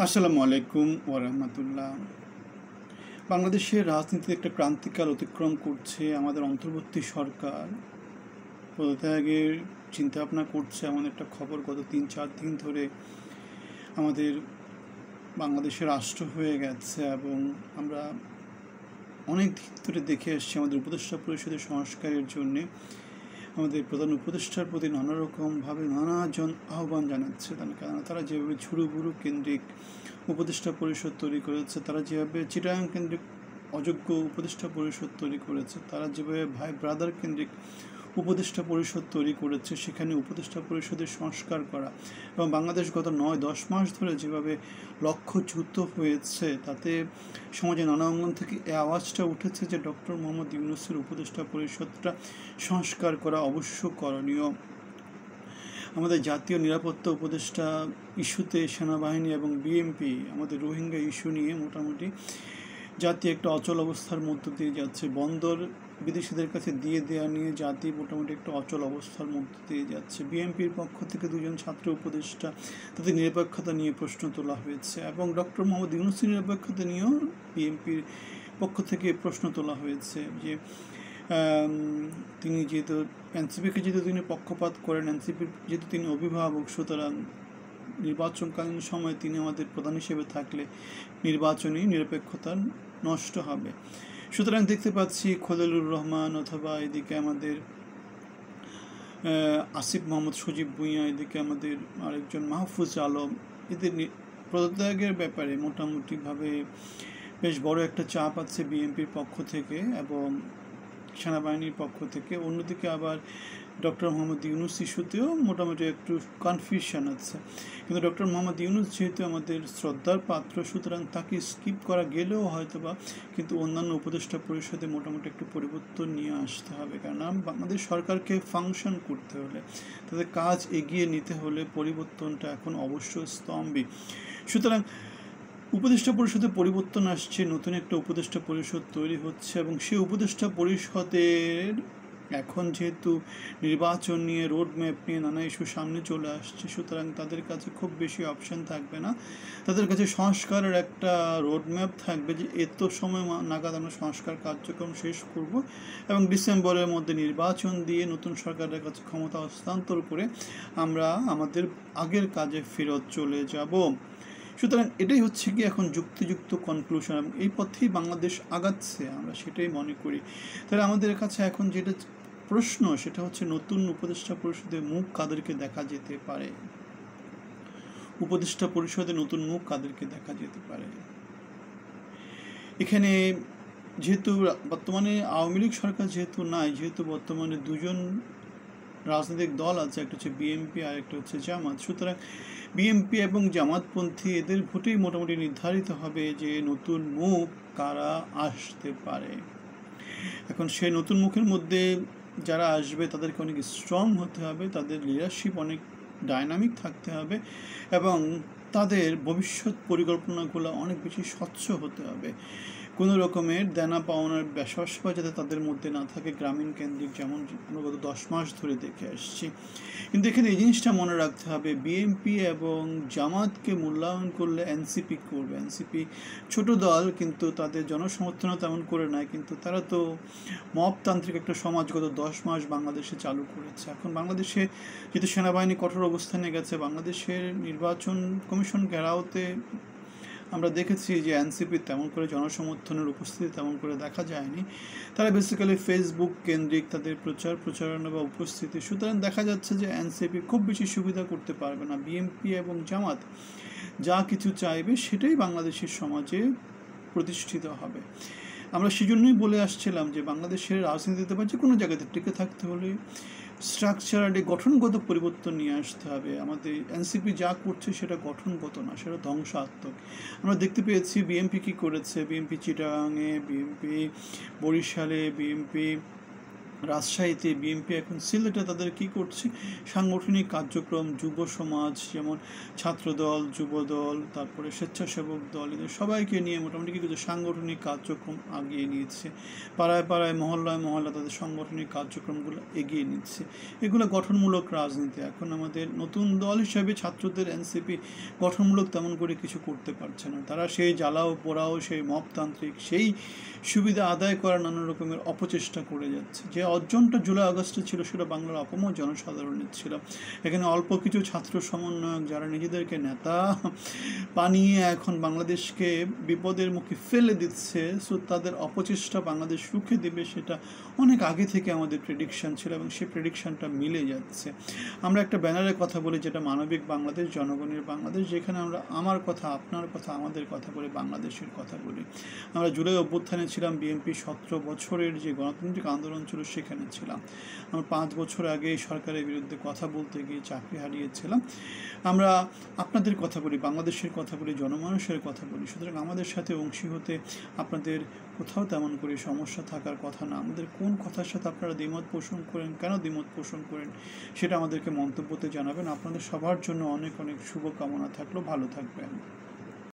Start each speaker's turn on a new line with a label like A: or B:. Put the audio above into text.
A: আসসালামু আলাইকুম ওরহমতুল্লাহ। বাংলাদেশের রাজনীতিতে একটা ক্রান্তিকাল অতিক্রম করছে। আমাদের অন্তর্বর্তী সরকার পদত্যাগের চিন্তাভাবনা করছে এমন একটা খবর গত ৩-৪ দিন ধরে আমাদের বাংলাদেশের রাষ্ট্র হয়ে গেছে, এবং আমরা অনেক দিন ধরে দেখে আসছি আমাদের উপদেষ্টা পরিষদের সংস্কারের জন্যে আমাদের প্রধান উপদেষ্টার প্রতি নানা রকমভাবে নানাজন আহ্বান জানাচ্ছে। কেননা তারা যেভাবে ঝুড়ুবুড়ু কেন্দ্রিক উপদেষ্টা পরিষদ তৈরি করেছে, তারা যেভাবে চিটাগাং কেন্দ্রিক অযোগ্য উপদেষ্টা পরিষদ তৈরি করেছে, তারা যেভাবে ভাই ব্রাদার কেন্দ্রিক উপদেষ্টা পরিষদ তৈরি করেছে, সেখানে উপদেষ্টা পরিষদের সংস্কার করা এবং বাংলাদেশ গত 9-10 মাস ধরে যেভাবে লক্ষ্যচ্যুত হয়েছে, তাতে সমাজে নানা অঙ্গন থেকে এই আওয়াজটা উঠেছে যে ডক্টর মোহাম্মদ ইউনূসের উপদেষ্টা পরিষদটা সংস্কার করা অবশ্য করণীয়। আমাদের জাতীয় নিরাপত্তা উপদেষ্টা ইস্যুতে সেনাবাহিনী এবং বিএমপি আমাদের রোহিঙ্গা ইস্যু নিয়ে মোটামুটি জাতি একটা অচল অবস্থার মধ্য দিয়ে যাচ্ছে। বন্দর বিদেশিদের কাছে দিয়ে দেওয়া নিয়ে জাতি মোটামুটি একটা অচল অবস্থার মধ্য দিয়ে যাচ্ছে। বিএনপির পক্ষ থেকে দুজন ছাত্র উপদেষ্টা, তাদের নিরপেক্ষতা নিয়ে প্রশ্ন তোলা হয়েছে, এবং ডক্টর মোহাম্মদ ইউনূসের নিরপেক্ষতা নিয়েও বিএনপির পক্ষ থেকে প্রশ্ন তোলা হয়েছে যে তিনি যেহেতু এনসিপিকে যেহেতু তিনি পক্ষপাত করেন, এনসিপির যেহেতু তিনি অভিভাবক, সুতরাং নির্বাচনকালীন সময়ে তিনি আমাদের প্রধান হিসেবে থাকলে নির্বাচনী নিরপেক্ষতা নষ্ট হবে। সুতরাং দেখতে পাচ্ছি খলিলুর রহমান অথবা এদিকে আমাদের আসিফ মোহাম্মদ সজীব ভুঁইয়া, এদিকে আমাদের আরেকজন মাহফুজ আলম, এদের পদত্যাগের ব্যাপারে মোটামুটিভাবে বেশ বড় একটা চাপ আছে বিএনপির পক্ষ থেকে এবং সেনাবাহিনীর পক্ষ থেকে। অন্যদিকে আবার ডক্টর মোহাম্মদ ইউনূস ইস্যুতেও মোটামুটি একটু কনফিউশন আছে, কিন্তু ডক্টর মোহাম্মদ ইউনূস যেহেতু আমাদের শ্রদ্ধার পাত্র, সুতরাং তাকে স্কিপ করা গেলেও হয়তোবা কিন্তু অন্যান্য উপদেষ্টা পরিষদে মোটামুটি একটু পরিবর্তন নিয়ে আসতে হবে। কারণ আমাদের সরকারকে ফাংশন করতে হলে, তাদের কাজ এগিয়ে নিতে হলে পরিবর্তনটা এখন অবশ্য স্তম্ভী। সুতরাং উপদেষ্টা পরিষদে পরিবর্তন আসছে, নতুন একটা উপদেষ্টা পরিষদ তৈরি হচ্ছে, এবং সেই উপদেষ্টা পরিষদের এখন যেহেতু নির্বাচন নিয়ে রোড ম্যাপ নিয়ে নানা ইস্যু সামনে চলে আসছে, সুতরাং তাদের কাছে খুব বেশি অপশান থাকবে না। তাদের কাছে সংস্কারের একটা রোড ম্যাপ থাকবে যে এত সময় নাগাদ আমরা সংস্কার কার্যক্রম শেষ করব এবং ডিসেম্বরের মধ্যে নির্বাচন দিয়ে নতুন সরকারের কাছে ক্ষমতা হস্তান্তর করে আমরা আমাদের আগের কাজে ফেরত চলে যাব। সুতরাং এটাই হচ্ছে কি এখন যুক্তিযুক্ত কনক্লুশন, এবং এই পথেই বাংলাদেশ আগাচ্ছে, আমরা সেটাই মনে করি। তাহলে আমাদের কাছে এখন যেটা প্রশ্ন, সেটা হচ্ছে নতুন উপদেষ্টা পরিষদের মুখ কাদেরকে দেখা যেতে পারে, উপদেষ্টা পরিষদে নতুন মুখ কাদেরকে দেখা যেতে পারে। এখানে যেহেতু বর্তমানে আওয়ামী লীগ সরকার যেহেতু নাই, যেহেতু বর্তমানে দুজন রাজনৈতিক দল আছে, একটা হচ্ছে বিএনপি আর একটা হচ্ছে জামাত, সুতরাং বিএনপি এবং জামাতপন্থী এদের ভোটেই মোটামুটি নির্ধারিত হবে যে নতুন মুখ কারা আসতে পারে। এখন সেই নতুন মুখের মধ্যে যারা আসবে তাদেরকে অনেক স্ট্রং হতে হবে, তাদের লিডারশিপ অনেক ডাইনামিক থাকতে হবে, এবং তাদের ভবিষ্যৎ পরিকল্পনাগুলো অনেক বেশি স্বচ্ছ হতে হবে। কোনো রকমের দেনা পাওনার ব্যাসস্পা যাতে তাদের মধ্যে না থাকে, গ্রামীণ কেন্দ্রিক, যেমন আমরা গত 10 মাস ধরে দেখে আসছি। কিন্তু এখানে এই জিনিসটা মনে রাখতে হবে, বিএনপি এবং জামাতকে মূল্যায়ন করলে এনসিপি করবে। এনসিপি ছোট দল, কিন্তু তাদের জনসমর্থনও তেমন করে নেয়, কিন্তু তারা তো মবতান্ত্রিক একটা সমাজ গত 10 মাস বাংলাদেশে চালু করেছে। এখন বাংলাদেশে যেহেতু সেনাবাহিনী কঠোর অবস্থানে গেছে, বাংলাদেশের নির্বাচন কমিশন ঘেরাওতে আমরা দেখেছি যে এনসিপি তেমন করে জনসমর্থনের উপস্থিতি তেমন করে দেখা যায়নি। তারা বেসিক্যালি ফেসবুক কেন্দ্রিক তাদের প্রচারণা বা উপস্থিতি, সুতরাং দেখা যাচ্ছে যে এনসিপি খুব বেশি সুবিধা করতে পারবে না। বিএনপি এবং জামাত যা কিছু চাইবে সেটাই বাংলাদেশের সমাজে প্রতিষ্ঠিত হবে। আমরা সেজন্যই বলে আসছিলাম যে বাংলাদেশের রাজনীতিতে বা যে কোনো জায়গাতে টিকে থাকতে হলে স্ট্রাকচারালি গঠনগত পরিবর্তন নিয়ে আসতে হবে। আমাদের এনসিপি যা করছে সেটা গঠনগত না, সেটা ধ্বংসাত্মক। আমরা দেখতে পেয়েছি বিএনপি কী করেছে, বিএনপি চিটাগাংয়ে, বিএনপি বরিশালে, বিএনপি রাজশাহীতে, বিএনপি এখন সিলেটে তাদের কি করছে সাংগঠনিক কার্যক্রম, যুব সমাজ যেমন ছাত্রদল, যুবদল, তারপরে স্বেচ্ছাসেবক দল, এদের সবাইকে নিয়ে মোটামুটি কি করছে সাংগঠনিক কার্যক্রম এগিয়ে নিচ্ছে। পাড়ায় পাড়ায়, মহল্লায় মহল্লা তাদের সাংগঠনিক কার্যক্রমগুলো এগিয়ে নিচ্ছে। এগুলো গঠনমূলক রাজনীতি। এখন আমাদের নতুন দল হিসেবে ছাত্রদের এনসিপি গঠনমূলক তেমন করে কিছু করতে পারছে না। তারা সেই জ্বালাও পোড়াও, সেই মপতান্ত্রিক, সেই সুবিধা আদায় করার নানা রকমের অপচেষ্টা করে যাচ্ছে। যে অর্জনটা জুলাই আগস্টে ছিল সেটা বাংলার অপমর জনসাধারণের ছিল। এখানে অল্প কিছু ছাত্র সমন্বয়ক যারা নিজেদেরকে নেতা বানিয়ে এখন বাংলাদেশকে বিপদের মুখে ফেলে দিচ্ছে, সো তাদের অপচেষ্টা বাংলাদেশ রুখে দেবে সেটা অনেক আগে থেকে আমাদের প্রেডিকশন ছিল এবং সেই প্রেডিকশনটা মিলে যাচ্ছে। আমরা একটা ব্যানারের কথা বলি যেটা মানবিক বাংলাদেশ, জনগণের বাংলাদেশ, যেখানে আমরা আমার কথা, আপনার কথা, আমাদের কথা বলে বাংলাদেশের কথা বলি। আমরা জুলাই অভ্যুত্থানে ছিলাম, বিএনপি 17 বছরের যে গণতান্ত্রিক আন্দোলন ছিল সেখানে ছিলাম। আমরা 5 বছর আগে সরকারের বিরুদ্ধে কথা বলতে গিয়ে চাকরি হারিয়েছিলাম। আমরা আপনাদের কথা বলি, বাংলাদেশের কথা বলি, জনমানুষের কথা বলি। সুতরাং আমাদের সাথে অংশী হতে আপনাদের কোথাও তেমন করে সমস্যা থাকার কথা না। আমাদের কোন কথার সাথে আপনারা দ্বিমত পোষণ করেন, কেন দ্বিমত পোষণ করেন সেটা আমাদেরকে মন্তব্যতে জানাবেন। আপনাদের সবার জন্য অনেক অনেক শুভকামনা থাকলো। ভালো থাকবেন।